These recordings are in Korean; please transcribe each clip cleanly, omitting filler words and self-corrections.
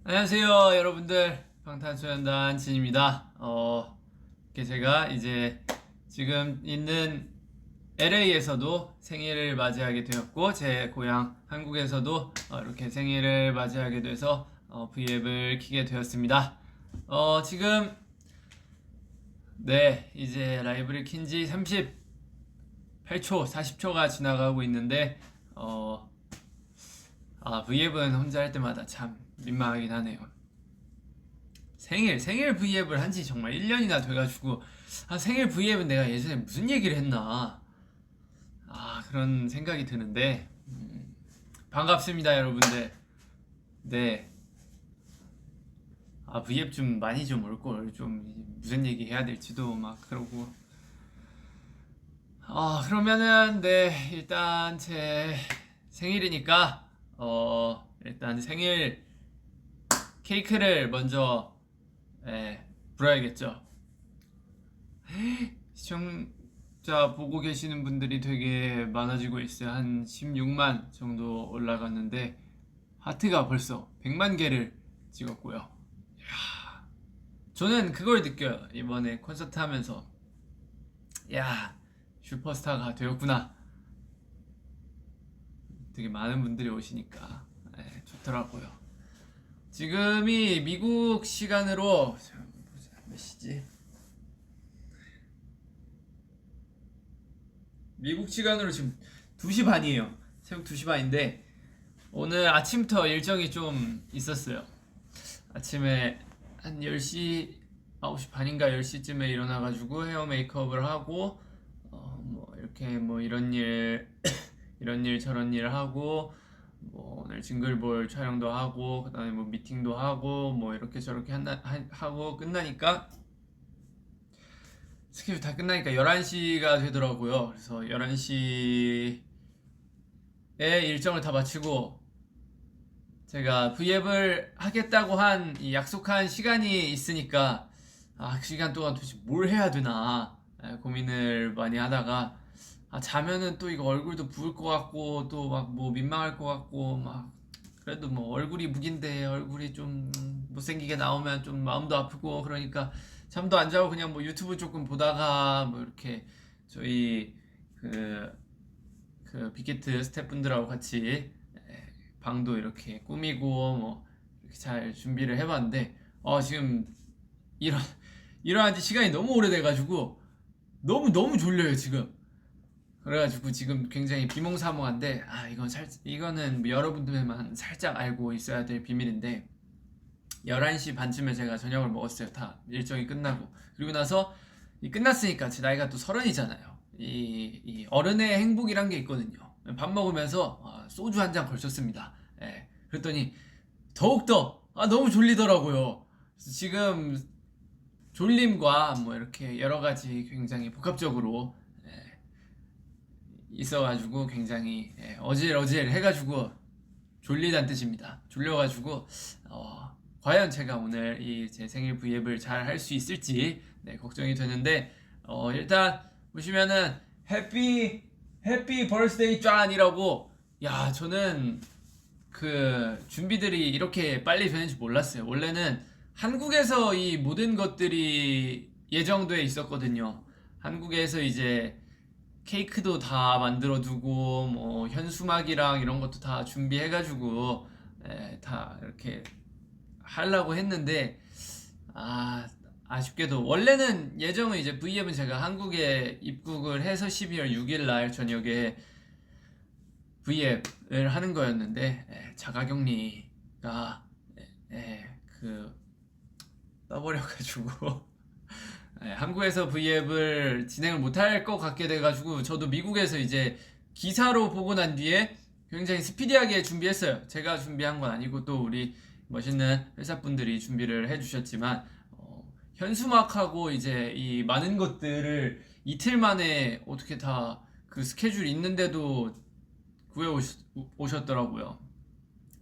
안녕하세요, 여러분들. 방탄소년단 진입니다. 이렇게 제가 이제 지금 있는 LA에서도 생일을 맞이하게 되었고, 제 고향 한국에서도 이렇게 생일을 맞이하게 돼서 V앱을 키게 되었습니다. 지금 네, 이제 라이브를 킨 지 38초, 40초가 지나가고 있는데, V앱은 혼자 할 때마다 참 민망하긴 하네요. 생일 V앱을 한 지 정말 1년이나 돼가지고, 생일 V앱은 내가 예전에 무슨 얘기를 했나, 그런 생각이 드는데, 반갑습니다, 여러분들. 네. V앱 좀 많이 좀 올걸, 좀, 무슨 얘기 해야 될지도 막 그러고. 그러면은, 네, 일단 제 생일이니까, 일단 생일 케이크를 먼저 불어야겠죠. 시청자 보고 계시는 분들이 되게 많아지고 있어요. 한 16만 정도 올라갔는데 하트가 벌써 100만 개를 찍었고요. 저는 그걸 느껴요. 이번에 콘서트 하면서 야, 슈퍼스타가 되었구나. 되게 많은 분들이 오시니까 좋더라고요. 지금이 미국 시간으로 몇 시지? 미국 시간으로 지금 2시 반이에요. 새벽 2시 반인데 오늘 아침부터 일정이 좀 있었어요. 아침에 한 10시, 9시 반인가 10시쯤에 일어나가지고 헤어 메이크업을 하고 뭐 이렇게 뭐 이런 일 이런 일 저런 일 하고 뭐 오늘 징글볼 촬영도 하고 그다음에 뭐 미팅도 하고 뭐 이렇게 저렇게 하고 끝나니까 스케줄 다 끝나니까 11시가 되더라고요. 그래서 11시에 일정을 다 마치고 제가 V앱을 하겠다고 한 이 약속한 시간이 있으니까 그 시간 동안 도대체 뭘 해야 되나 고민을 많이 하다가 자면은 또 이거 얼굴도 부을 것 같고 또 막 뭐 민망할 것 같고 막 그래도 뭐 얼굴이 무긴데 얼굴이 좀 못생기게 나오면 좀 마음도 아프고 그러니까 잠도 안 자고 그냥 뭐 유튜브 조금 보다가 뭐 이렇게 저희 그, 그 빅히트 스태프분들하고 같이 방도 이렇게 꾸미고 뭐 이렇게 잘 준비를 해봤는데 지금 일어 일어난 지 시간이 너무 오래돼가지고 너무 졸려요 지금. 그래가지고 지금 굉장히 비몽사몽한데 이거는 뭐 여러분들만 살짝 알고 있어야 될 비밀인데 11시 반쯤에 제가 저녁을 먹었어요. 다 일정이 끝나고 그리고 나서 끝났으니까 제 나이가 또 30이잖아요. 이 어른의 행복이란 게 있거든요. 밥 먹으면서 소주 한 잔 걸쳤습니다. 그랬더니 더욱더 너무 졸리더라고요. 그래서 지금 졸림과 뭐 이렇게 여러 가지 굉장히 복합적으로 있어가지고 굉장히 어질어질 해가지고 졸리다는 뜻입니다. 졸려가지고 과연 제가 오늘 이 제 생일 V앱을 잘 할 수 있을지 걱정이 되는데 일단 보시면은 해피 벌스데이 짠이라고 저는 그 준비들이 이렇게 빨리 되는지 몰랐어요. 원래는 한국에서 이 모든 것들이 예정돼 있었거든요. 한국에서 이제 케이크도 다 만들어두고 뭐 현수막이랑 이런 것도 다 준비해가지고 다 이렇게 하려고 했는데 아쉽게도 원래는 예정은 이제 V앱은 제가 한국에 입국을 해서 12월 6일 날 저녁에 V앱을 하는 거였는데 자가격리가 그 떠버려가지고 한국에서 V앱을 진행을 못할 것 같게 돼가지고 저도 미국에서 이제 기사로 보고 난 뒤에 굉장히 스피디하게 준비했어요. 제가 준비한 건 아니고 또 우리 멋있는 회사분들이 준비를 해주셨지만 현수막하고 이제 이 많은 것들을 이틀 만에 어떻게 다 그 스케줄 있는데도 구해 오셨더라고요.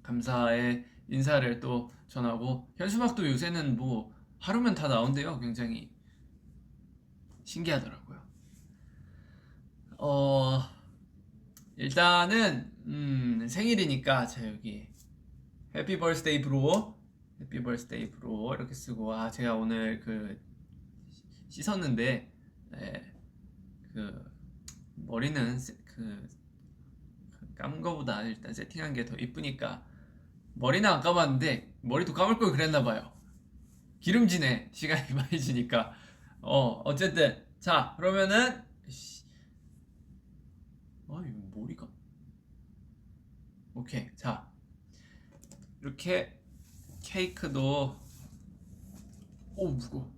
감사의 인사를 또 전하고 현수막도 요새는 뭐 하루면 다 나온대요. 굉장히 신기하더라고요. 어, 일단은 생일이니까 자 여기 해피 벌스데이 브로 해피 버스데이 브로 이렇게 쓰고, 아 제가 오늘 그 씻었는데 그 머리는 그 감은 거보다 일단 세팅한 게 더 이쁘니까 머리는 안 감았는데 머리도 감을 걸 그랬나봐요. 기름지네. 시간이 많이 지니까. 어쨌든 자 그러면은 이거 머리가 오케이. 자 이렇게 케이크도 무거워.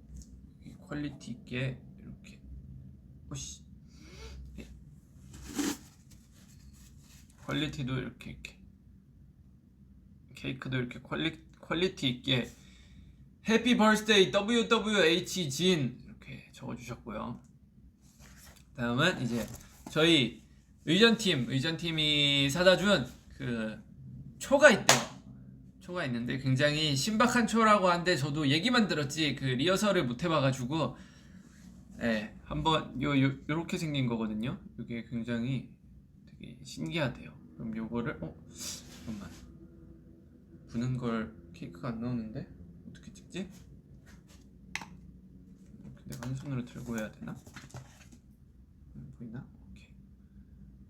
퀄리티 있게 이렇게 오씨 퀄리티도 이렇게 케이크도 이렇게 퀄리티 있게 해피 버스데이 WWH 진 이렇게 적어주셨고요. 다음은 이제 저희 의전팀이 사다 준 그 초가 있대요. 초가 있는데 굉장히 신박한 초라고 하는데 저도 얘기만 들었지 그 리허설을 못 해봐가지고 한번 요렇게 생긴 거거든요. 이게 굉장히 되게 신기하대요. 그럼 요거를 잠깐만 부는 걸 케이크가 안 나오는데 어떻게 찍지? 내가 한 손으로 들고 해야 되나? 보이나? 오케이.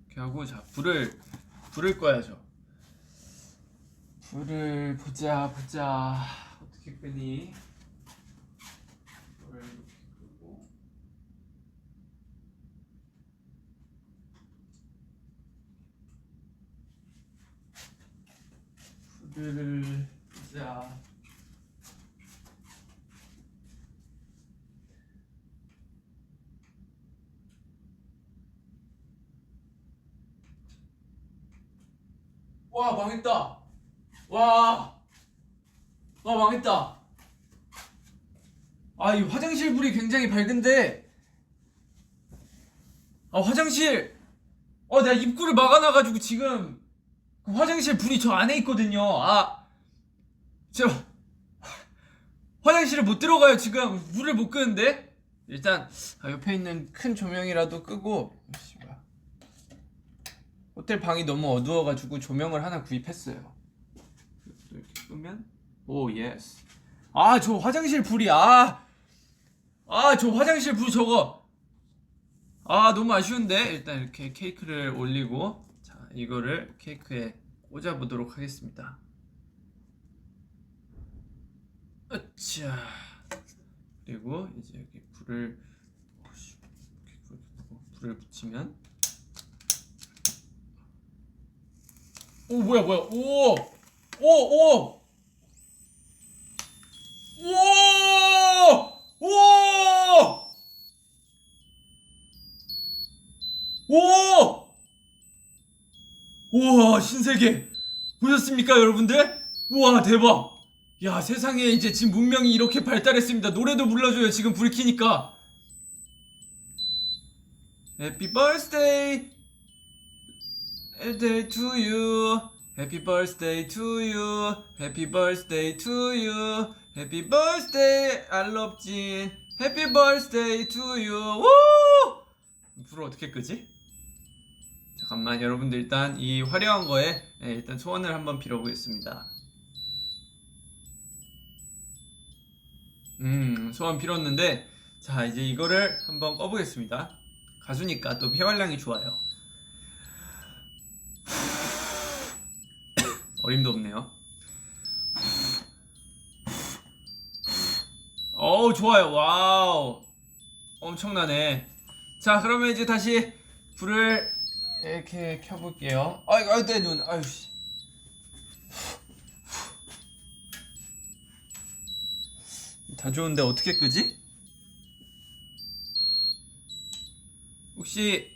이렇게 하고 자 불을 꺼야죠. 불을 보자 어떻게 끄니? 불을 이렇게 끄고 불을 보자. 와 망했다. 와 망했다. 이 화장실 불이 굉장히 밝은데 화장실 내가 입구를 막아놔가지고 지금 그 화장실 불이 저 안에 있거든요. 저 화장실을 못 들어가요. 지금 불을 못 끄는데 일단 옆에 있는 큰 조명이라도 끄고 호텔 방이 너무 어두워가지고 조명을 하나 구입했어요. 이렇게 끄면 오 예스. 저 화장실 불이 저 화장실 불 저거 너무 아쉬운데 일단 이렇게 케이크를 올리고 자 이거를 케이크에 꽂아 보도록 하겠습니다. 으쌰. 그리고 이제 여기 불을 붙이면 뭐야 우와 신세계 보셨습니까 여러분들? 우와 대박. 야 세상에 이제 지금 문명이 이렇게 발달했습니다. 노래도 불러줘요 지금 불 켜니까. Happy birthday to you. Happy birthday to you. Happy birthday to you. Happy birthday I love 진. Happy birthday to you. 우! 불을 어떻게 끄지? 잠깐만 여러분들 일단 이 화려한 거에 일단 소원을 한번 빌어보겠습니다. 소원 빌었는데 자 이제 이거를 한번 꺼보겠습니다. 가수니까 또 폐활량이 좋아요. 어림도 없네요. 좋아요. 와우 엄청나네. 자 그러면 이제 다시 불을 이렇게 켜볼게요. 내 눈. 아유씨. 다 좋은데 어떻게 끄지? 혹시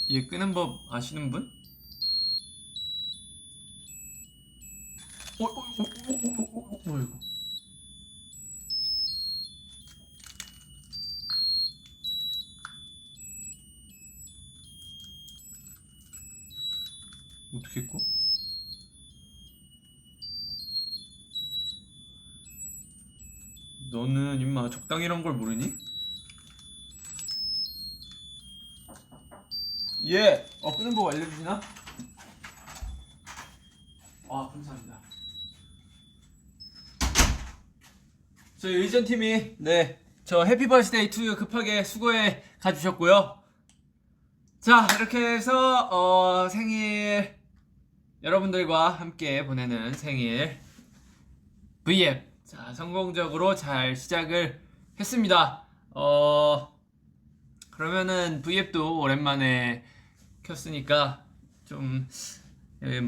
얘 끄는 법 아시는 분? 뭐야 이거? 어떻게 꺼? 너는 임마 적당이란 걸 모르니? 끄는 법 알려주시나? 감사합니다. 저희 의전팀이 저 해피 버스데이 투유 급하게 수고해 가주셨고요. 자, 이렇게 해서 생일 여러분들과 함께 보내는 생일 V앱 자, 성공적으로 잘 시작을 했습니다. 그러면은 V앱도 오랜만에 켰으니까 좀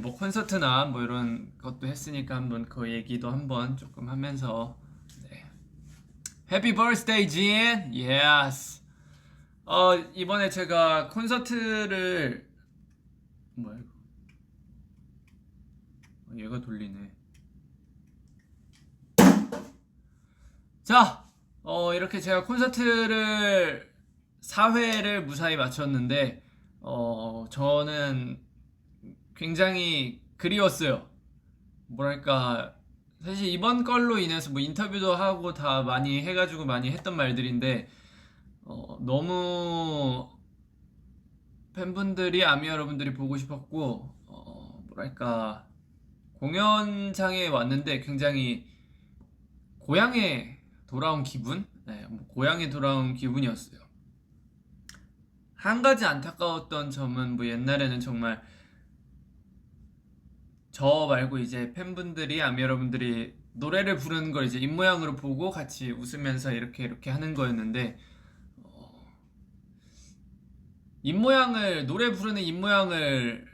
뭐 콘서트나 뭐 이런 것도 했으니까 한번 그 얘기도 한번 조금 하면서 해피 버스데이 진! 예스! 이번에 제가 콘서트를 뭐야 이거 얘가 돌리네. 자, 이렇게 제가 콘서트를 4회를 무사히 마쳤는데 저는 굉장히 그리웠어요. 뭐랄까 사실 이번 걸로 인해서 뭐 인터뷰도 하고 다 많이 해가지고 많이 했던 말들인데 너무 팬분들이 아미 여러분들이 보고 싶었고 뭐랄까 공연장에 왔는데 굉장히 고향에 돌아온 기분? 뭐 고향에 돌아온 기분이었어요. 한 가지 안타까웠던 점은 뭐 옛날에는 정말 저 말고 이제 팬분들이 아미 여러분들이 노래를 부르는 걸 이제 입모양으로 보고 같이 웃으면서 이렇게 하는 거였는데 입모양을 노래 부르는 입모양을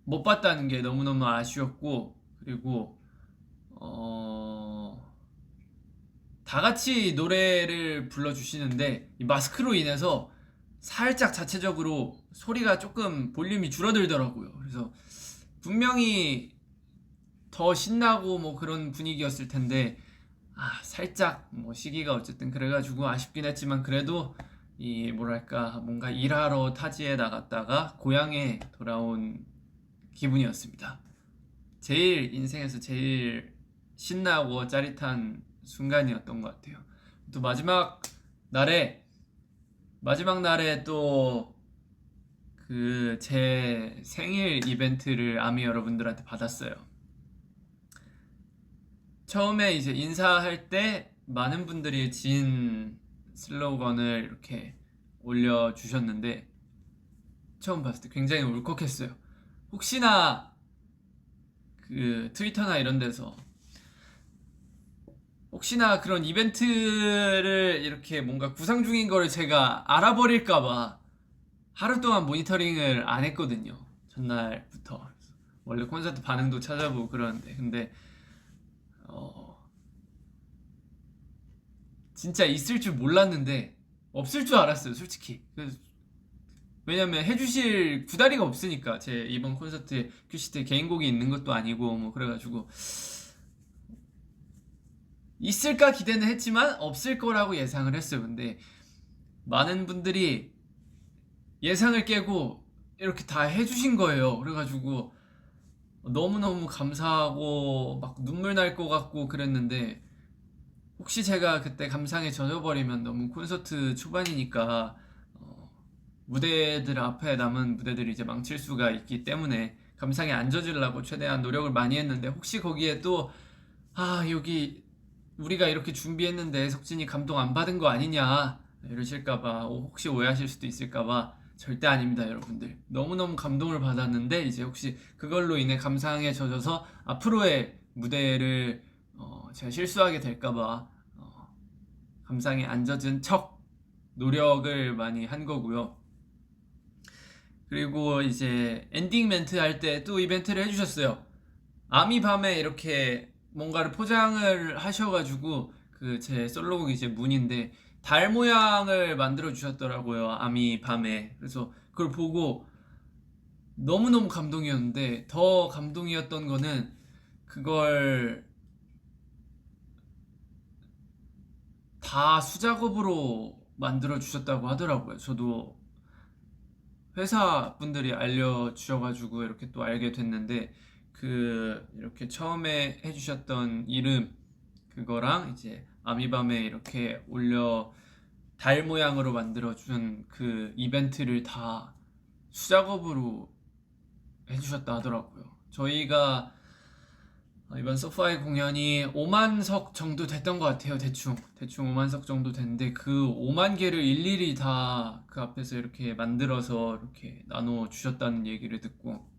못 봤다는 게 너무너무 아쉬웠고 그리고 다 같이 노래를 불러주시는데 이 마스크로 인해서 살짝 자체적으로 소리가 조금 볼륨이 줄어들더라고요. 그래서 분명히 더 신나고 뭐 그런 분위기였을 텐데 살짝 뭐 시기가 어쨌든 그래가지고 아쉽긴 했지만 그래도 이 뭐랄까 뭔가 일하러 타지에 나갔다가 고향에 돌아온 기분이었습니다. 제일 인생에서 제일 신나고 짜릿한 순간이었던 것 같아요. 또 마지막 날에 또 그 제 생일 이벤트를 아미 여러분들한테 받았어요. 처음에 이제 인사할 때 많은 분들이 진 슬로건을 이렇게 올려주셨는데 처음 봤을 때 굉장히 울컥했어요. 혹시나 그 트위터나 이런 데서 혹시나 그런 이벤트를 이렇게 뭔가 구상 중인 거를 제가 알아버릴까봐 하루 동안 모니터링을 안 했거든요. 전날부터. 원래 콘서트 반응도 찾아보고 그러는데 근데 진짜 있을 줄 몰랐는데 없을 줄 알았어요, 솔직히. 왜냐면 해주실 구다리가 없으니까 제 이번 콘서트에 큐시트에 개인곡이 있는 것도 아니고 뭐 그래가지고 있을까 기대는 했지만 없을 거라고 예상을 했어요. 근데 많은 분들이 예상을 깨고 이렇게 다 해주신 거예요. 그래가지고 너무너무 감사하고 막 눈물 날 것 같고 그랬는데 혹시 제가 그때 감상에 젖어버리면 너무 콘서트 초반이니까 무대들 앞에 남은 무대들이 이제 망칠 수가 있기 때문에 감상에 안 젖으려고 최대한 노력을 많이 했는데 혹시 거기에 또 여기 우리가 이렇게 준비했는데 석진이 감동 안 받은 거 아니냐 이러실까봐 혹시 오해하실 수도 있을까봐 절대 아닙니다, 여러분들. 너무너무 감동을 받았는데 이제 혹시 그걸로 인해 감상에 젖어서 앞으로의 무대를 제가 실수하게 될까봐 감상에 안 젖은 척 노력을 많이 한 거고요. 그리고 이제 엔딩 멘트 할 때 또 이벤트를 해주셨어요. 아미 밤에 이렇게 뭔가를 포장을 하셔가지고 그 제 솔로곡이 이제 문인데 달 모양을 만들어 주셨더라고요, 아미 밤에. 그래서 그걸 보고 너무너무 감동이었는데 더 감동이었던 거는 그걸 다 수작업으로 만들어 주셨다고 하더라고요. 저도 회사 분들이 알려주셔가지고 이렇게 또 알게 됐는데 그 이렇게 처음에 해주셨던 이름 그거랑 이제 아미밤에 이렇게 올려 달 모양으로 만들어준 그 이벤트를 다 수작업으로 해주셨다 하더라고요. 저희가 이번 소파의 공연이 5만 석 정도 됐던 것 같아요. 대충 5만 석 정도 됐는데 그 5만 개를 일일이 다 그 앞에서 이렇게 만들어서 이렇게 나눠 주셨다는 얘기를 듣고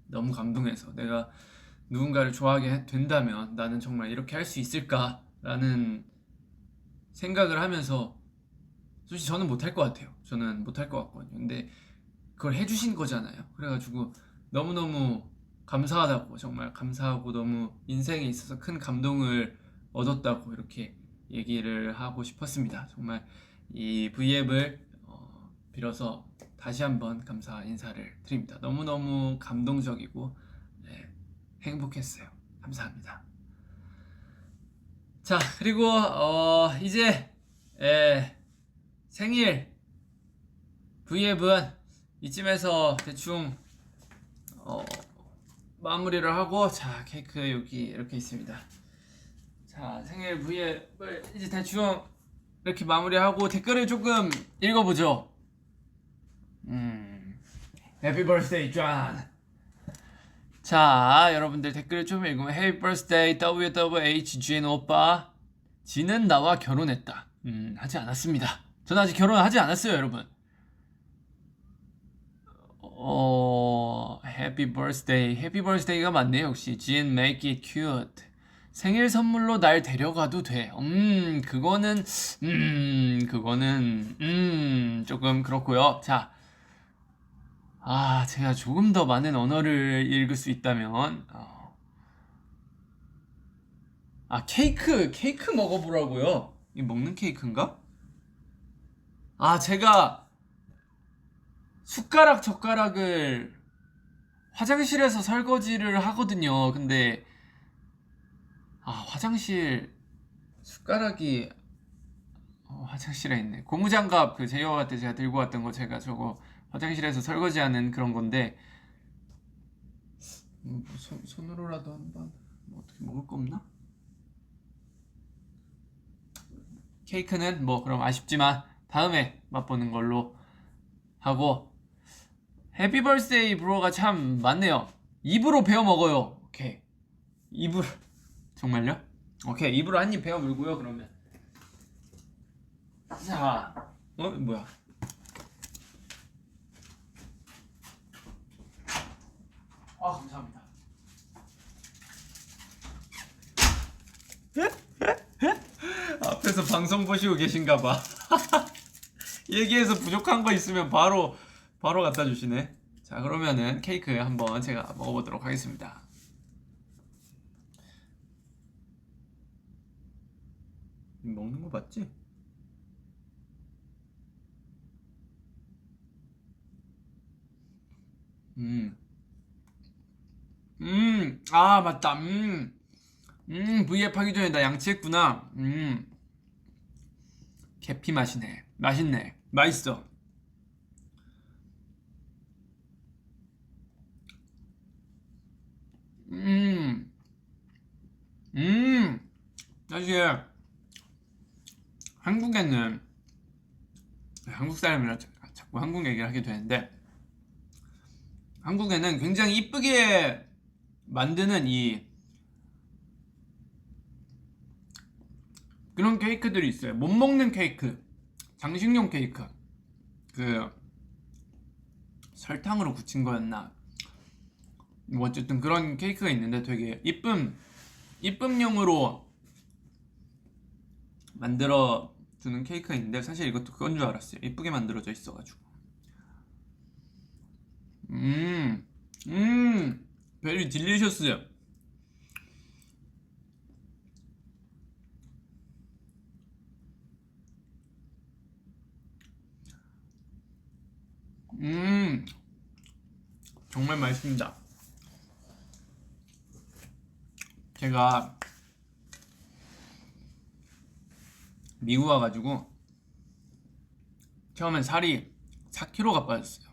너무 감동해서 내가 누군가를 좋아하게 된다면 나는 정말 이렇게 할 수 있을까라는 생각을 하면서 솔직히 저는 못할 것 같아요. 저는 못할 것 같거든요. 근데 그걸 해주신 거잖아요. 그래가지고 너무너무 감사하다고, 정말 감사하고 너무 인생에 있어서 큰 감동을 얻었다고 이렇게 얘기를 하고 싶었습니다. 정말 이 V앱을 빌어서 다시 한번 감사 인사를 드립니다. 너무너무 감동적이고 네, 행복했어요. 감사합니다. 자, 그리고 이제 생일 V앱은 이쯤에서 대충 마무리를 하고, 자, 케이크 여기 이렇게 있습니다. 자, 생일 V앱을 이제 대충 이렇게 마무리하고 댓글을 조금 읽어보죠. Happy birthday, John. 자, 여러분들 댓글을 좀 읽으면 Happy birthday, WWHGN 오빠. 지는 나와 결혼했다. 하지 않았습니다. 저는 아직 결혼하지 않았어요, 여러분. Happy birthday. Happy birthday가 맞네요, 역시. Jin, make it cute. 생일 선물로 날 데려가도 돼. 그거는 조금 그렇고요. 자, 제가 조금 더 많은 언어를 읽을 수 있다면, 케이크 먹어보라고요. 이 먹는 케이크인가? 제가 숟가락 젓가락을 화장실에서 설거지를 하거든요. 근데 화장실 숟가락이 화장실에 있네. 고무장갑 그 제이와 때 제가 들고 왔던 거, 제가 저거 화장실에서 설거지하는 그런 건데 손으로라도 한번 어떻게 먹을 거 없나? 케이크는 그럼 아쉽지만 다음에 맛보는 걸로 하고, 해피 벌스데이 브로가 참 많네요. 입으로 베어 먹어요. 오케이, 입으로. 정말요? 오케이, 입으로 한 입 베어 물고요. 그러면 자, 뭐야? 감사합니다. 앞에서 방송 보시고 계신가봐. 얘기해서 부족한 거 있으면 바로 갖다 주시네. 자, 그러면은 케이크 한번 제가 먹어보도록 하겠습니다. 먹는 거 맞지? 맞다. V앱 하기 전에 나 양치했구나. 계피 맛이네. 맛있네. 맛있어. 사실 한국에는, 한국 사람이라 자꾸 한국 얘기를 하게 되는데, 한국에는 굉장히 이쁘게 만드는 그런 케이크들이 있어요. 못 먹는 케이크, 장식용 케이크, 그 설탕으로 굳힌 거였나, 어쨌든 그런 케이크가 있는데 되게 이쁨용으로 만들어 주는 케이크가 있는데, 사실 이것도 그건 줄 알았어요. 이쁘게 만들어져 있어가지고. 베리 딜리셔스. 정말 맛있습니다. 제가 미국 와가지고 처음엔 살이 4kg가 빠졌어요.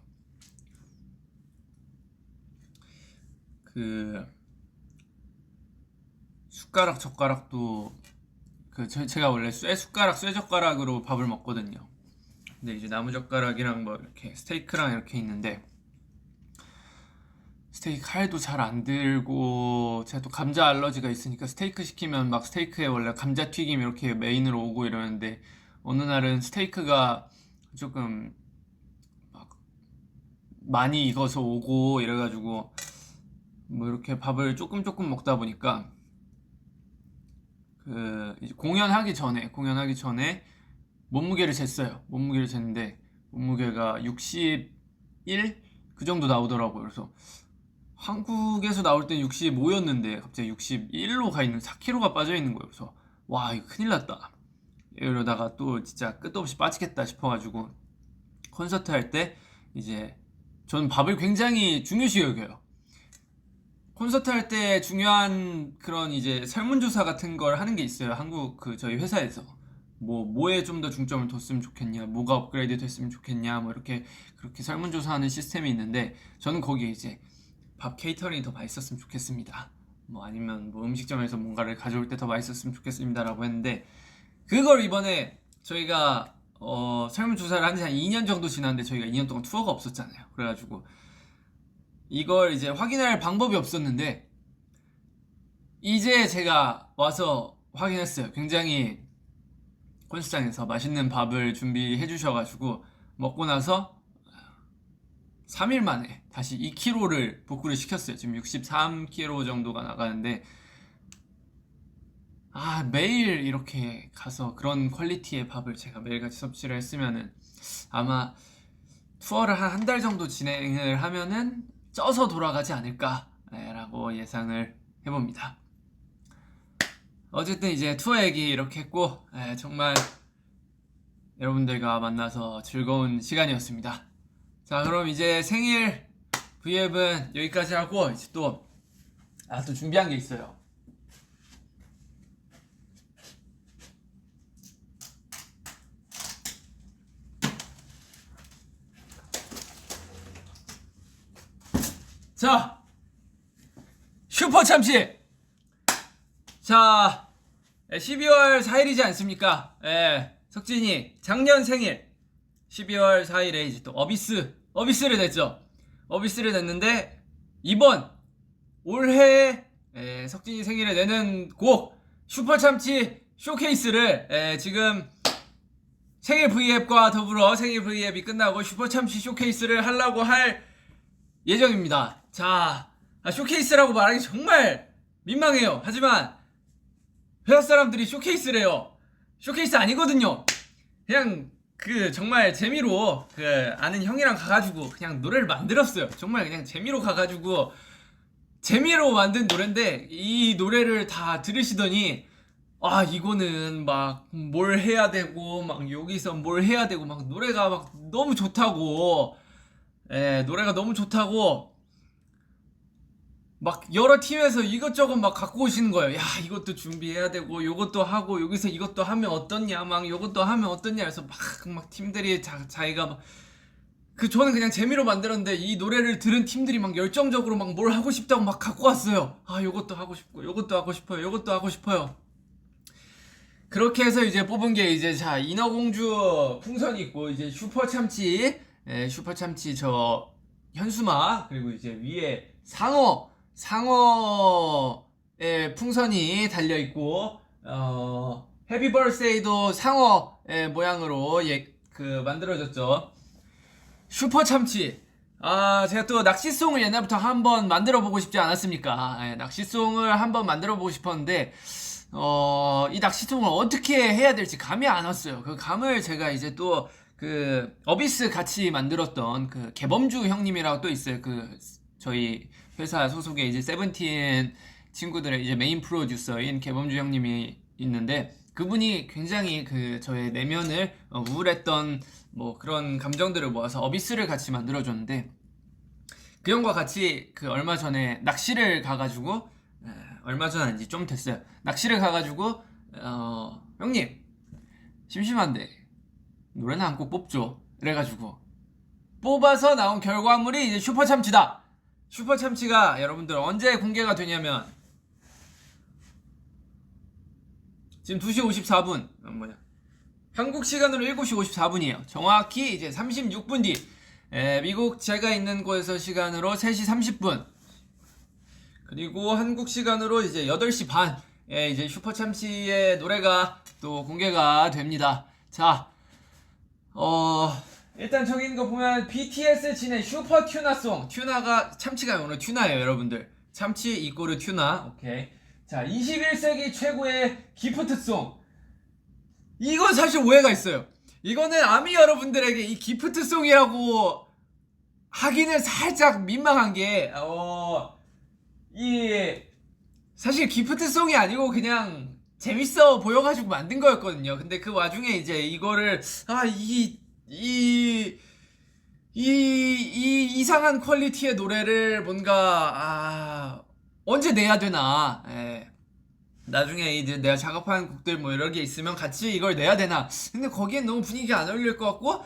그 숟가락 젓가락도 제가 원래 쇠젓가락으로 밥을 먹거든요. 근데 이제 나무젓가락이랑 이렇게 스테이크랑 이렇게 있는데, 스테이크 칼도 잘 안 들고 제가 또 감자 알러지가 있으니까 스테이크 시키면 막 스테이크에 원래 감자튀김 이렇게 메인으로 오고 이러는데 어느 날은 스테이크가 조금 막 많이 익어서 오고 이래가지고 뭐 이렇게 밥을 조금 먹다 보니까 그 이제 공연하기 전에 몸무게를 쟀어요. 몸무게를 쟀는데 몸무게가 61 그 정도 나오더라고요. 그래서 한국에서 나올 땐 65였는데 갑자기 61로 가 있는 4kg가 빠져 있는 거예요. 그래서 와 이거 큰일 났다. 이러다가 또 진짜 끝도 없이 빠지겠다 싶어가지고 콘서트 할 때 이제 저는 밥을 굉장히 중요시 여겨요. 콘서트 할 때 중요한 그런 이제 설문조사 같은 걸 하는 게 있어요. 한국 그 저희 회사에서 뭐에 좀 더 중점을 뒀으면 좋겠냐, 뭐가 업그레이드 됐으면 좋겠냐, 뭐 이렇게 그렇게 설문조사하는 시스템이 있는데 저는 거기에 이제 밥 케이터링이 더 맛있었으면 좋겠습니다. 뭐 아니면 뭐 음식점에서 뭔가를 가져올 때 더 맛있었으면 좋겠습니다라고 했는데 그걸 이번에 저희가 설문조사를 한 지 한 2년 정도 지났는데 저희가 2년 동안 투어가 없었잖아요. 그래가지고 이걸 이제 확인할 방법이 없었는데 이제 제가 와서 확인했어요. 굉장히 콘서트장에서 맛있는 밥을 준비해 주셔가지고 먹고 나서 3일 만에 다시 2kg를 복구를 시켰어요. 지금 63kg 정도가 나가는데 매일 이렇게 가서 그런 퀄리티의 밥을 제가 매일같이 섭취를 했으면은 아마 투어를 한 달 정도 진행을 하면은 쪄서 돌아가지 않을까라고 예상을 해봅니다. 어쨌든 이제 투어 얘기 이렇게 했고 정말 여러분들과 만나서 즐거운 시간이었습니다. 자 그럼 이제 생일 V앱은 여기까지 하고 이제 또 준비한 게 있어요. 자 슈퍼 참치. 자 12월 4일이지 않습니까? 석진이 작년 생일 12월 4일에 이제 또 어비스를 냈죠. 어비스를 냈는데 이번 올해 석진이 생일에 내는 곡 슈퍼참치 쇼케이스를 지금 생일 V앱과 더불어 생일 V앱이 끝나고 슈퍼참치 쇼케이스를 하려고 할 예정입니다. 자 쇼케이스라고 말하기 정말 민망해요. 하지만 회사 사람들이 쇼케이스래요. 쇼케이스 아니거든요. 그냥 정말 재미로 아는 형이랑 가가지고 그냥 노래를 만들었어요. 정말 그냥 재미로 가가지고 재미로 만든 노래인데 이 노래를 다 들으시더니 이거는 막 뭘 해야 되고 막 여기서 뭘 해야 되고 막 노래가 막 너무 좋다고 노래가 너무 좋다고 막 여러 팀에서 이것저것 막 갖고 오시는 거예요. 야 이것도 준비해야 되고 요것도 하고 여기서 이것도 하면 어떻냐 막 요것도 하면 어떻냐 해서 막 팀들이 자기가 막 저는 그냥 재미로 만들었는데 이 노래를 들은 팀들이 막 열정적으로 막 뭘 하고 싶다고 막 갖고 왔어요. 요것도 하고 싶고 요것도 하고 싶어요. 요것도 하고 싶어요. 그렇게 해서 이제 뽑은 게 이제 인어공주 풍선이 있고 이제 슈퍼참치 저 현수막 그리고 이제 위에 상어의 풍선이 달려있고 해피 버스데이도 상어의 모양으로 만들어졌죠. 슈퍼참치 제가 또 낚시송을 옛날부터 한번 만들어보고 싶지 않았습니까? 낚시송을 한번 만들어보고 싶었는데 이 낚시송을 어떻게 해야 될지 감이 안 왔어요. 그 감을 제가 이제 또 어비스 같이 만들었던 개범주 형님이라고 또 있어요. 저희 회사 소속의 이제 세븐틴 친구들의 이제 메인 프로듀서인 개범주 형님이 있는데 그분이 굉장히 저의 내면을 우울했던 뭐 그런 감정들을 모아서 어비스를 같이 만들어줬는데 그 형과 같이 얼마 전에 낚시를 가가지고 얼마 전 아닌지 좀 됐어요. 낚시를 가가지고 형님 심심한데 노래는 한 곡 뽑죠. 그래가지고 뽑아서 나온 결과물이 이제 슈퍼참치다. 슈퍼참치가 여러분들 언제 공개가 되냐면 지금 2시 54분 한국 시간으로 7시 54분이에요. 정확히 이제 36분 뒤 미국 제가 있는 곳에서 시간으로 3시 30분 그리고 한국 시간으로 이제 8시 반에 이제 슈퍼참치의 노래가 또 공개가 됩니다. 자, 일단 저기 있는 거 보면 BTS 진의 슈퍼 튜나송. 튜나가 참치가 오늘 튜나예요, 여러분들. 참치 이꼬르 튜나. 오케이. 자, 21세기 최고의 기프트송. 이건 사실 오해가 있어요. 이거는 아미 여러분들에게 이 기프트송이라고 하기는 살짝 민망한 게, 사실 기프트송이 아니고 그냥 재밌어 보여가지고 만든 거였거든요. 근데 그 와중에 이제 이거를, 이상한 퀄리티의 노래를 뭔가, 언제 내야 되나. 예. 나중에 이제 내가 작업한 곡들 뭐 여러 개 있으면 같이 이걸 내야 되나. 근데 거기엔 너무 분위기가 안 어울릴 것 같고,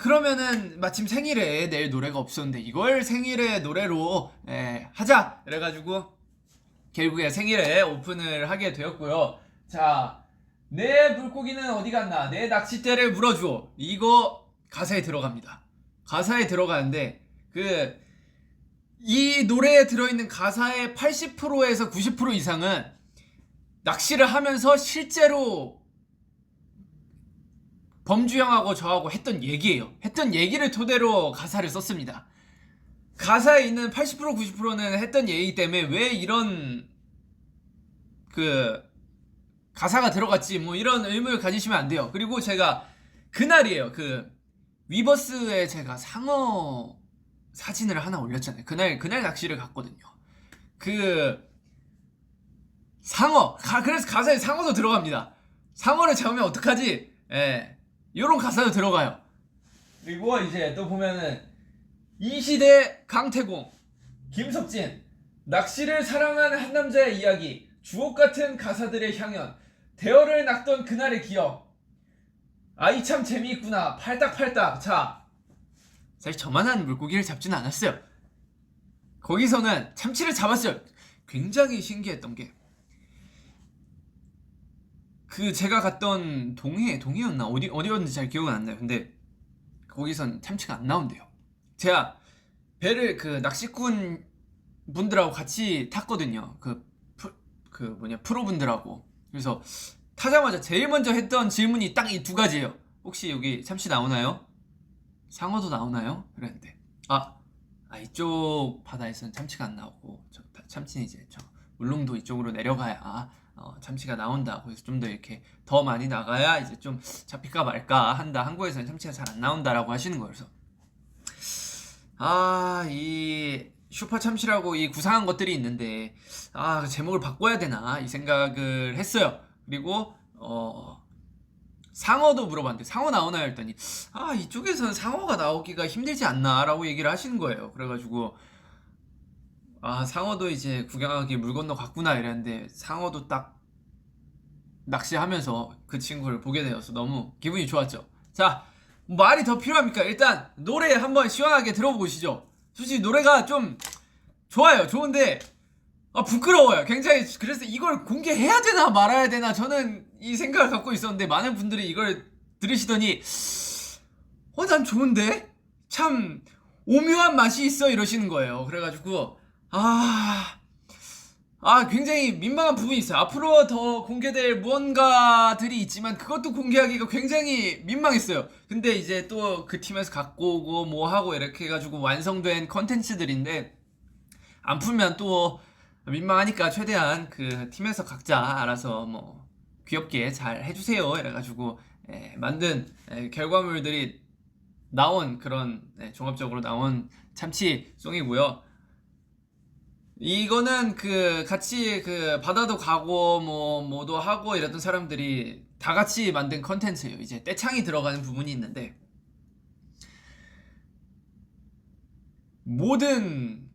그러면은 마침 생일에 낼 노래가 없었는데 이걸 생일에 노래로 하자. 그래가지고 결국에 생일에 오픈을 하게 되었고요. 자, 내 물고기는 어디 갔나? 내 낚싯대를 물어줘. 이거 가사에 들어갑니다. 가사에 들어가는데 이 노래에 들어있는 가사의 80%에서 90% 이상은 낚시를 하면서 실제로 범주형하고 저하고 했던 얘기예요. 했던 얘기를 토대로 가사를 썼습니다. 가사에 있는 80% 90%는 했던 얘기 때문에 왜 이런 가사가 들어갔지 뭐 이런 의문을 가지시면 안 돼요. 그리고 제가 그날이에요. 위버스에 제가 상어 사진을 하나 올렸잖아요. 그날 낚시를 갔거든요. 상어. 그래서 가사에 상어도 들어갑니다. 상어를 잡으면 어떡하지? 요런 가사도 들어가요. 그리고 이제 또 보면은 이 시대 강태공, 김석진, 낚시를 사랑한 한 남자의 이야기, 주옥같은 가사들의 향연, 대어를 낚던 그날의 기억. 이 참 재미있구나. 팔딱팔딱. 자, 사실 저만한 물고기를 잡지는 않았어요. 거기서는 참치를 잡았어요. 굉장히 신기했던 게 제가 갔던 동해였나 어디였는지 잘 기억은 안 나요. 근데 거기선 참치가 안 나온대요. 제가 배를 낚시꾼 분들하고 같이 탔거든요. 프로분들하고. 그래서 타자마자 제일 먼저 했던 질문이 딱 이 두 가지예요. 혹시 여기 참치 나오나요? 상어도 나오나요? 그랬는데 이쪽 바다에서는 참치가 안 나오고 참치는 이제 울릉도 이쪽으로 내려가야 참치가 나온다. 그래서 좀 더 이렇게 더 많이 나가야 이제 좀 잡힐까 말까 한다. 한국에서는 참치가 잘 안 나온다라고 하시는 거예요. 그래서 이 슈퍼 참치라고 이 구상한 것들이 있는데 그 제목을 바꿔야 되나 이 생각을 했어요. 그리고 상어도 물어봤는데 상어 나오나요? 했더니 이쪽에서는 상어가 나오기가 힘들지 않나 라고 얘기를 하시는 거예요. 그래가지고 상어도 이제 구경하기 물 건너 갔구나 이랬는데 상어도 딱 낚시하면서 그 친구를 보게 되어서 너무 기분이 좋았죠. 자, 말이 더 필요합니까? 일단 노래 한번 시원하게 들어보시죠. 솔직히 노래가 좀 좋아요. 좋은데 부끄러워요. 굉장히. 그래서 이걸 공개해야 되나 말아야 되나 저는 이 생각을 갖고 있었는데 많은 분들이 이걸 들으시더니 난 좋은데? 참 오묘한 맛이 있어 이러시는 거예요. 그래가지고 굉장히 민망한 부분이 있어요. 앞으로 더 공개될 무언가들이 있지만 그것도 공개하기가 굉장히 민망했어요. 근데 이제 또 그 팀에서 갖고 오고 뭐 하고 이렇게 해가지고 완성된 컨텐츠들인데 안 풀면 또 민망하니까 최대한 그 팀에서 각자 알아서 뭐 귀엽게 잘 해주세요 이래가지고 만든 결과물들이 나온 그런 종합적으로 나온 참치송이고요. 이거는 같이 바다도 가고 뭐도 하고 이랬던 사람들이 다 같이 만든 컨텐츠예요. 이제 떼창이 들어가는 부분이 있는데 모든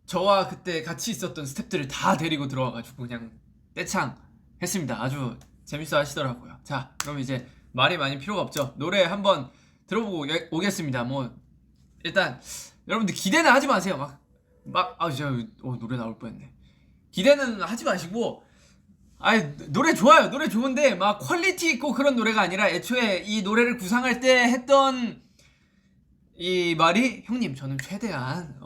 저와 그때 같이 있었던 스태프들을 다 데리고 들어와가지고 그냥 떼창 했습니다. 아주 재밌어 하시더라고요. 자, 그럼 이제 말이 많이 필요가 없죠. 노래 한번 들어보고 오겠습니다. 일단 여러분들 기대는 하지 마세요. 진짜 노래 나올 뻔했네. 기대는 하지 마시고 노래 좋아요. 노래 좋은데 막 퀄리티 있고 그런 노래가 아니라 애초에 이 노래를 구상할 때 했던 이 말이 형님 저는 최대한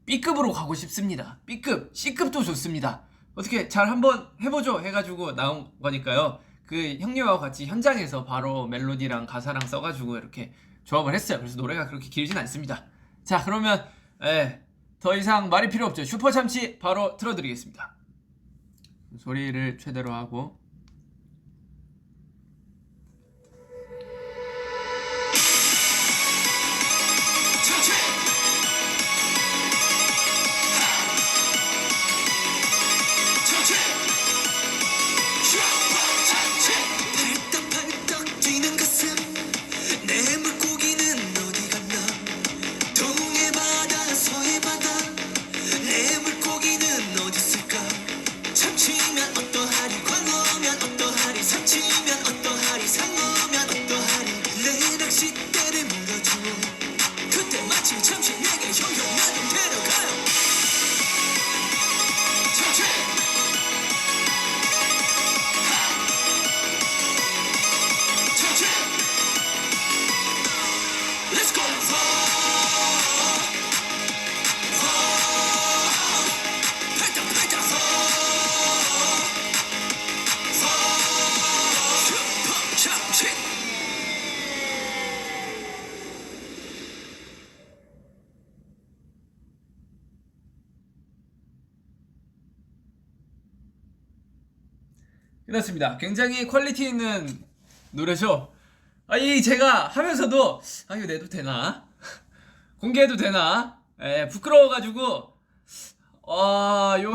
B급으로 가고 싶습니다. B급, C급도 좋습니다. 어떻게 잘 한번 해보죠 해가지고 나온 거니까요. 그 형님하고 같이 현장에서 바로 멜로디랑 가사랑 써가지고 이렇게 조합을 했어요. 그래서 노래가 그렇게 길진 않습니다. 자, 그러면 더 이상 말이 필요 없죠. 슈퍼참치 바로 틀어드리겠습니다. 소리를 최대로 하고. 끝났습니다. 굉장히 퀄리티 있는 노래죠. 이 제가 하면서도 이거 내도 되나? 공개해도 되나? 부끄러워가지고 요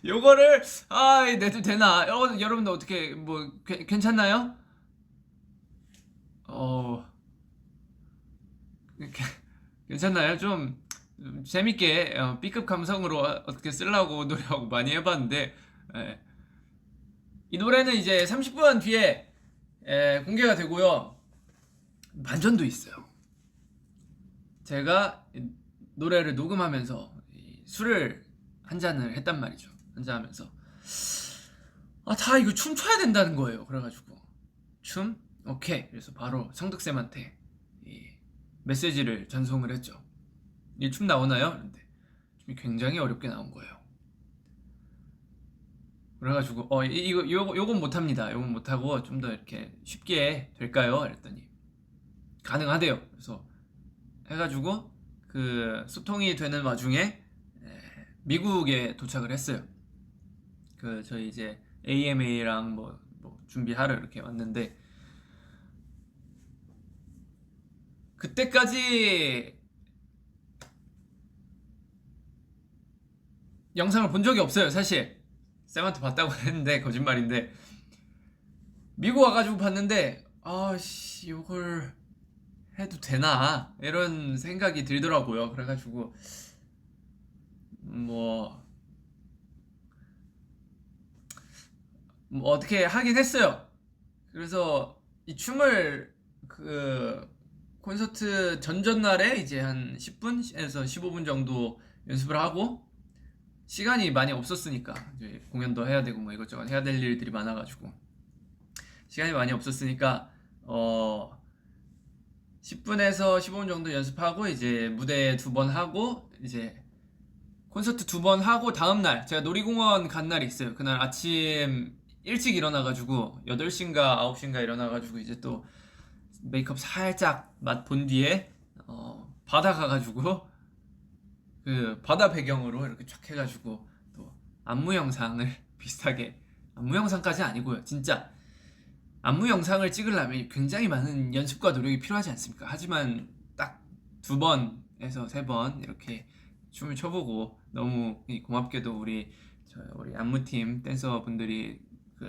요거를 내도 되나? 여러분들 어떻게 뭐 괜찮나요? 괜찮나요? 좀 재밌게 B급 감성으로 어떻게 쓰려고 노력하고 많이 해봤는데 이 노래는 이제 30분 뒤에 공개가 되고요. 반전도 있어요. 제가 노래를 녹음하면서 술을 한 잔을 했단 말이죠. 한 잔 하면서 다 이거 춤춰야 된다는 거예요. 그래가지고 춤? 오케이. 그래서 바로 성덕쌤한테 이 메시지를 전송을 했죠. 이 춤 나오나요? 근데 춤이 굉장히 어렵게 나온 거예요. 그래가지고 요건 못합니다. 요건 못하고 좀 더 이렇게 쉽게 될까요? 그랬더니 가능하대요. 그래서 해가지고 그 소통이 되는 와중에 미국에 도착을 했어요. 그 저희 이제 AMA랑 뭐 준비하러 이렇게 왔는데 그때까지 영상을 본 적이 없어요. 사실 쌤한테 봤다고 했는데 거짓말인데 미국 와가지고 봤는데 요걸 해도 되나 이런 생각이 들더라고요. 그래가지고 뭐 어떻게 하긴 했어요. 그래서 이 춤을 그 콘서트 전전날에 이제 한 10분에서 15분 정도 연습을 하고 시간이 많이 없었으니까 이제 공연도 해야 되고 뭐 이것저것 해야 될 일들이 많아가지고 시간이 많이 없었으니까 10분에서 15분 정도 연습하고 이제 무대 2번 하고 이제 콘서트 2번 하고 다음날 제가 놀이공원 간 날이 있어요. 그날 아침 일찍 일어나가지고 8시인가 9시인가 일어나가지고 이제 또 메이크업 살짝 맛 본 뒤에 바다 가가지고 그 바다 배경으로 이렇게 쫙 해가지고 또 안무 영상을 비슷하게 안무 영상까지 아니고요. 진짜 안무 영상을 찍으려면 굉장히 많은 연습과 노력이 필요하지 않습니까? 하지만 딱 2번에서 3번 이렇게 춤을 춰보고 너무 고맙게도 우리 안무팀 댄서분들이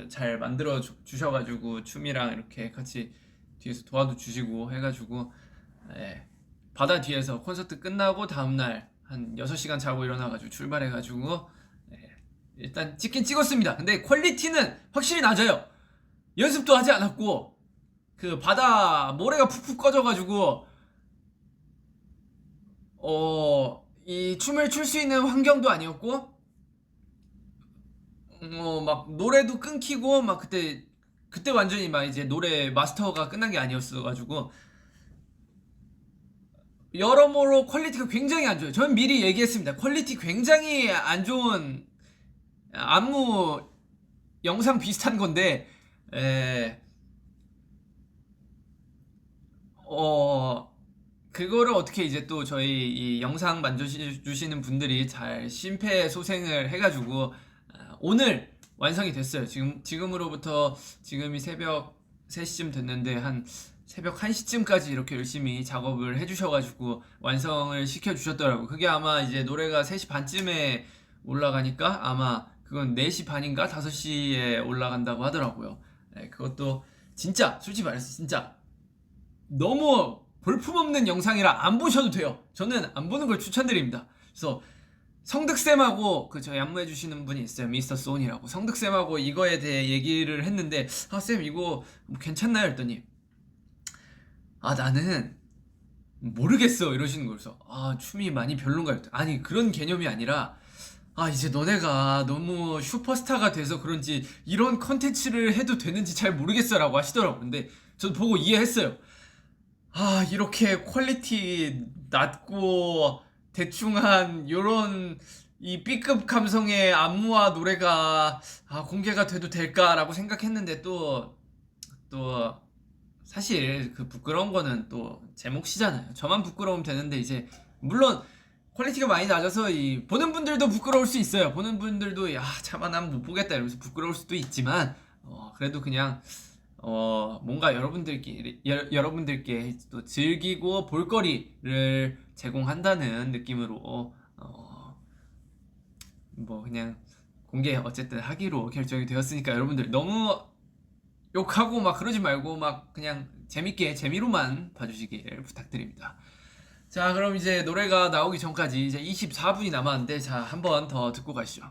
잘 만들어 주셔가지고 춤이랑 이렇게 같이 뒤에서 도와도 주시고 해가지고 바다 뒤에서 콘서트 끝나고 다음날 한 6시간 자고 일어나가지고 출발해가지고 일단 찍긴 찍었습니다. 근데 퀄리티는 확실히 낮아요. 연습도 하지 않았고 그 바다 모래가 푹푹 꺼져가지고 이 춤을 출 수 있는 환경도 아니었고 막 노래도 끊기고 막 그때 완전히 막 이제 노래 마스터가 끝난 게 아니었어가지고 여러모로 퀄리티가 굉장히 안 좋아요. 저는 미리 얘기했습니다. 퀄리티 굉장히 안 좋은 안무 영상 비슷한 건데 그거를 어떻게 이제 또 저희 이 영상 만져주시는 분들이 잘 심폐소생을 해가지고 오늘 완성이 됐어요. 지금으로부터 지금이 새벽 3시쯤 됐는데 한 새벽 1시쯤까지 이렇게 열심히 작업을 해주셔가지고 완성을 시켜주셨더라고요. 그게 아마 이제 노래가 3시 반쯤에 올라가니까 아마 그건 4시 반인가 5시에 올라간다고 하더라고요. 그것도 진짜 솔직히 말해서 진짜 너무 볼품없는 영상이라 안 보셔도 돼요. 저는 안 보는 걸 추천드립니다. 그래서 성득쌤하고 그 저희 안무해주시는 분이 있어요. 미스터 소니라고. 성득쌤하고 이거에 대해 얘기를 했는데 쌤 이거 뭐 괜찮나요? 했더니 나는 모르겠어 이러시는 거예요. 그래서 춤이 많이 별론가요? 아니 그런 개념이 아니라 이제 너네가 너무 슈퍼스타가 돼서 그런지 이런 컨텐츠를 해도 되는지 잘 모르겠어 라고 하시더라고요. 근데 저도 보고 이해했어요. 이렇게 퀄리티 낮고 대충한 요런 이 B급 감성의 안무와 노래가 공개가 돼도 될까라고 생각했는데 또 사실 그 부끄러운 거는 또 제 몫이잖아요. 저만 부끄러우면 되는데 이제 물론 퀄리티가 많이 낮아서 이 보는 분들도 부끄러울 수 있어요. 보는 분들도 차마 난 못 보겠다 이러면서 부끄러울 수도 있지만 그래도 그냥 뭔가 여러분들께 또 즐기고 볼거리를 제공한다는 느낌으로 뭐 그냥 공개 어쨌든 하기로 결정이 되었으니까 여러분들 너무 욕하고 막 그러지 말고 막 그냥 재미로만 봐주시길 부탁드립니다. 자, 그럼 이제 노래가 나오기 전까지 이제 24분이 남았는데 자, 한 번 더 듣고 가시죠.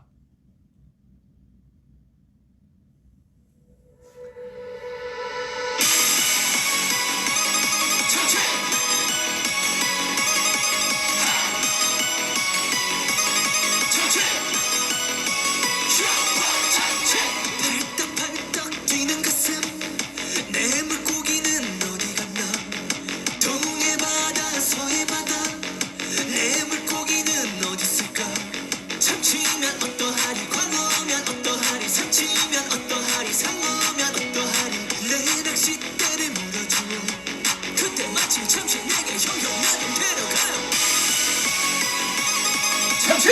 참치!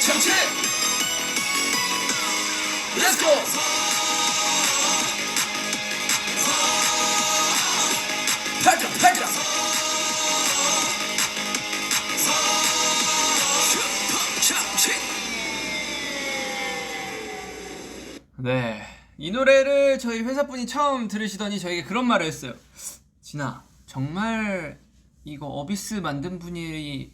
참치! Let's go! 팔자! 네, 이 노래를 저희 회사분이 처음 들으시더니 저에게 그런 말을 했어요. 진아, 정말 이거 어비스 만든 분이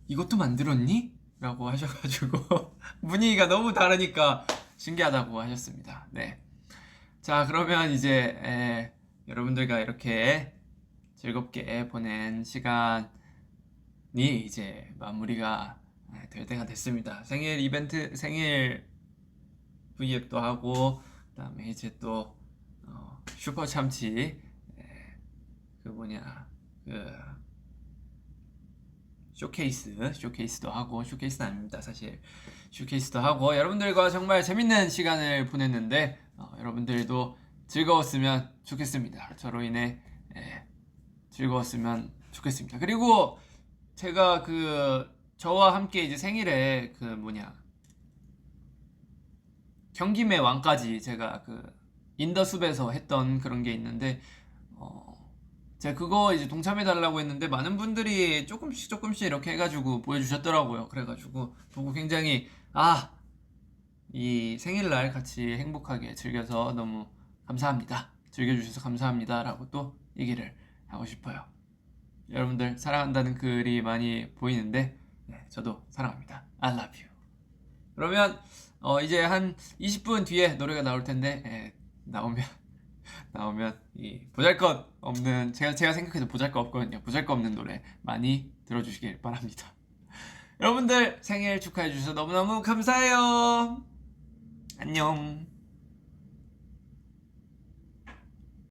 이것도 만들었니? 라고 하셔가지고 분위기가 너무 다르니까 신기하다고 하셨습니다. 네. 자, 그러면 이제 여러분들과 이렇게 즐겁게 보낸 시간이 이제 마무리가 될 때가 됐습니다. 생일 V앱도 하고 그다음에 이제 또 슈퍼 참치 쇼케이스도 하고, 쇼케이스는 아닙니다 사실. 쇼케이스도 하고 여러분들과 정말 재밌는 시간을 보냈는데 여러분들도 즐거웠으면 좋겠습니다. 저로 인해 즐거웠으면 좋겠습니다. 그리고 제가 저와 함께 이제 생일에 경김의 왕까지 제가 인더숲에서 했던 그런 게 있는데 제가 그거 이제 동참해달라고 했는데 많은 분들이 조금씩 이렇게 해가지고 보여주셨더라고요. 그래가지고 보고 굉장히 이 생일날 같이 행복하게 즐겨서 너무 감사합니다. 즐겨주셔서 감사합니다 라고 또 얘기를 하고 싶어요. 여러분들 사랑한다는 글이 많이 보이는데 저도 사랑합니다. I love you. 그러면 이제 한 20분 뒤에 노래가 나올 텐데 나오면 이 보잘것없는 제가 생각해도 보잘것없거든요. 보잘것없는 노래 많이 들어주시길 바랍니다. 여러분들 생일 축하해 주셔서 너무너무 감사해요. 안녕.